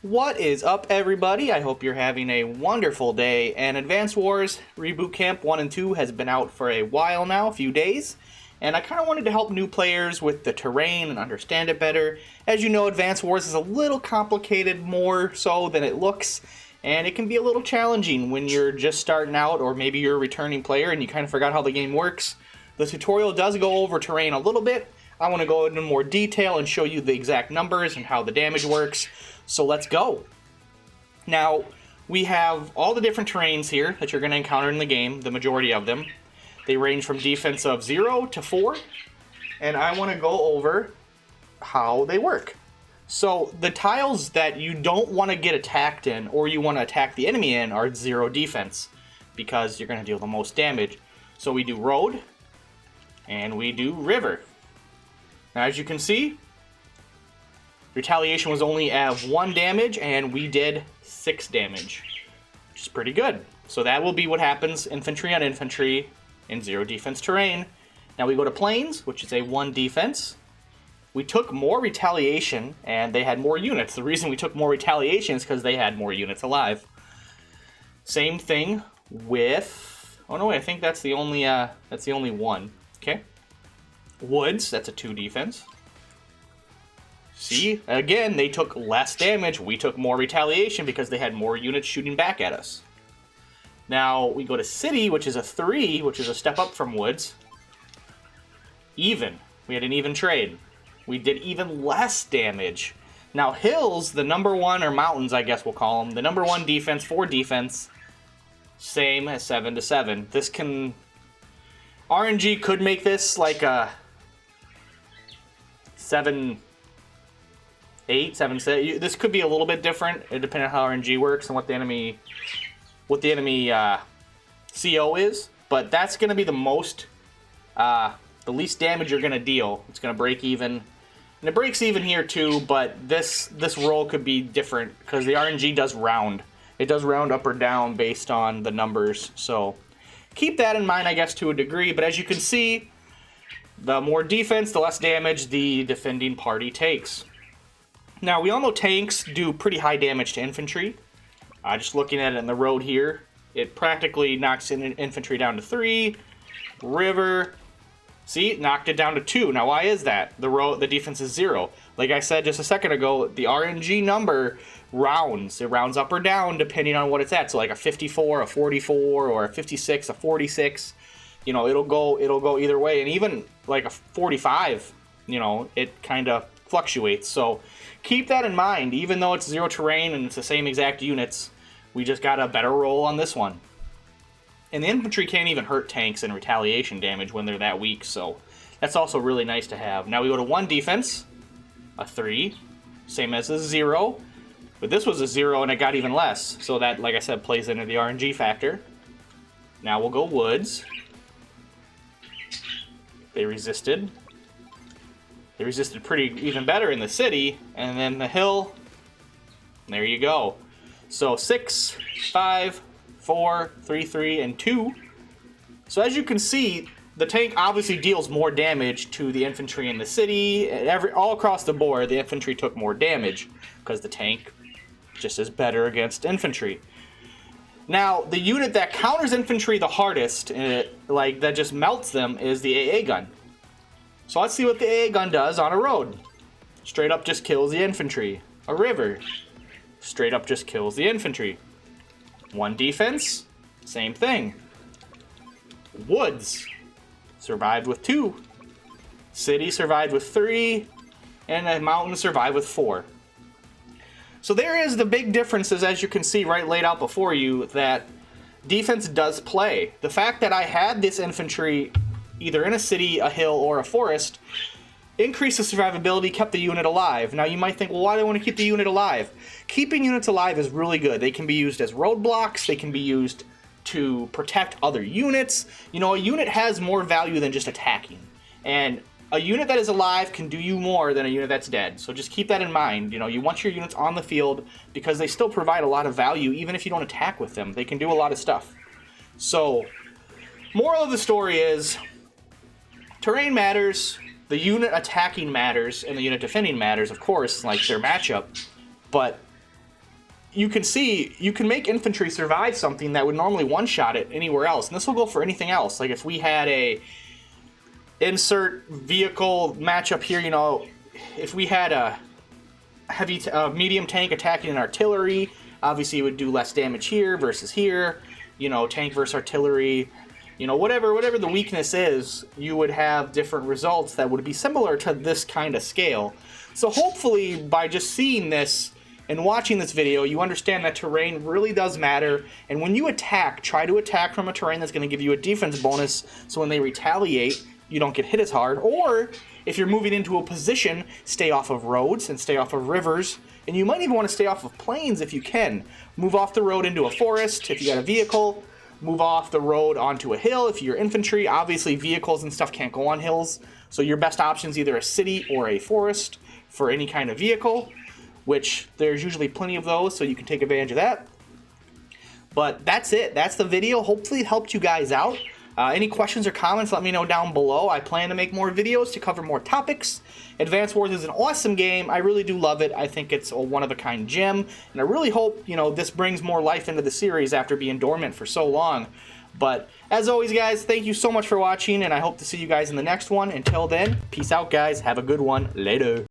What is up, everybody? I hope you're having a wonderful day. And Advance Wars Reboot Camp 1 and 2 has been out for a while now, a few days. And I kind of wanted to help new players with the terrain and understand it better. As you know, Advance Wars is a little complicated, more so than it looks. And it can be a little challenging when you're just starting out, or maybe you're a returning player and you kind of forgot how the game works. The tutorial does go over terrain a little bit. I want to go into more detail and show you the exact numbers and how the damage works. So let's go. Now, we have all the different terrains here that you're going to encounter in the game, the majority of them. They range from defense of 0 to 4, and I want to go over how they work. So the tiles that you don't want to get attacked in, or you want to attack the enemy in, are 0 defense, because you're going to deal the most damage. So we do road, and we do river. Now, as you can see, retaliation was only at 1 damage, and we did 6 damage, which is pretty good. So that will be what happens infantry on infantry in 0 defense terrain. Now we go to plains, which is a 1 defense. We took more retaliation, and they had more units. The reason we took more retaliation is because they had more units alive. Same thing with... oh no, wait, I think that's the only one. Okay. Woods, that's a 2 defense. See, again, they took less damage. We took more retaliation because they had more units shooting back at us. Now, we go to city, which is a 3, which is a step up from woods. Even. We had an even trade. We did even less damage. Now, hills, the number 1, or mountains, I guess we'll call them, the number 1 defense, 4 defense, same as 7 to 7. This can... RNG could make this like a 7... 8, 7, 6. This could be a little bit different, depending on how RNG works and what the enemy CO is. But that's going to be the most, the least damage you're going to deal. It's going to break even, and it breaks even here too. But this roll could be different because the RNG does round. It does round up or down based on the numbers. So keep that in mind, I guess, to a degree. But as you can see, the more defense, the less damage the defending party takes. Now, we all know tanks do pretty high damage to infantry. Just looking at it in the road here, it practically knocks infantry down to 3. River, see, it knocked it down to 2. Now, why is that? The defense is 0. Like I said just a second ago, the RNG number rounds. It rounds up or down depending on what it's at. So like a 54, a 44, or a 56, a 46. You know, it'll go either way. And even like a 45, you know, it kind of fluctuates. So keep that in mind. Even though it's 0 terrain and it's the same exact units, we just got a better roll on this one. And the infantry can't even hurt tanks and retaliation damage when they're that weak, so that's also really nice to have. Now we go to 1 defense, a 3, same as a 0, but this was a 0 and it got even less, so that, like I said, plays into the RNG factor. Now we'll go woods. They resisted. They resisted pretty even better in the city, and then the hill, there you go. So 6, 5, 4, 3, 3, and 2. So as you can see, the tank obviously deals more damage to the infantry in the city. All across the board, the infantry took more damage because the tank just is better against infantry. Now, the unit that counters infantry the hardest, like that just melts them, is the AA gun. So let's see what the AA gun does on a road. Straight up just kills the infantry. A river. Straight up just kills the infantry. 1 defense. Same thing. Woods. Survived with 2. City survived with 3. And a mountain survived with 4. So there is the big differences, as you can see right laid out before you, that defense does play. The fact that I had this infantry either in a city, a hill, or a forest, increased the survivability, kept the unit alive. Now you might think, well, why do I want to keep the unit alive? Keeping units alive is really good. They can be used as roadblocks, they can be used to protect other units. You know, a unit has more value than just attacking. And a unit that is alive can do you more than a unit that's dead. So just keep that in mind. You know, you want your units on the field because they still provide a lot of value even if you don't attack with them. They can do a lot of stuff. So, moral of the story is, terrain matters, the unit attacking matters, and the unit defending matters, of course, like their matchup. But you can see, you can make infantry survive something that would normally one-shot it anywhere else. And this will go for anything else. Like if we had a insert vehicle matchup here, you know, if we had a medium tank attacking an artillery, obviously it would do less damage here versus here. You know, tank versus artillery, you know, whatever the weakness is, you would have different results that would be similar to this kind of scale. So hopefully by just seeing this and watching this video, you understand that terrain really does matter. And when you attack, try to attack from a terrain that's going to give you a defense bonus, so when they retaliate, you don't get hit as hard. Or if you're moving into a position, stay off of roads and stay off of rivers. And you might even want to stay off of plains if you can. Move off the road into a forest if you got a vehicle. Move off the road onto a hill if you're infantry. Obviously, vehicles and stuff can't go on hills. So your best option is either a city or a forest for any kind of vehicle, which there's usually plenty of those, so you can take advantage of that. But that's it. That's the video. Hopefully it helped you guys out. Any questions or comments, let me know down below. I plan to make more videos to cover more topics. Advance Wars is an awesome game. I really do love it. I think it's a one-of-a-kind gem. And I really hope, you know, this brings more life into the series after being dormant for so long. But as always, guys, thank you so much for watching, and I hope to see you guys in the next one. Until then, peace out, guys. Have a good one. Later.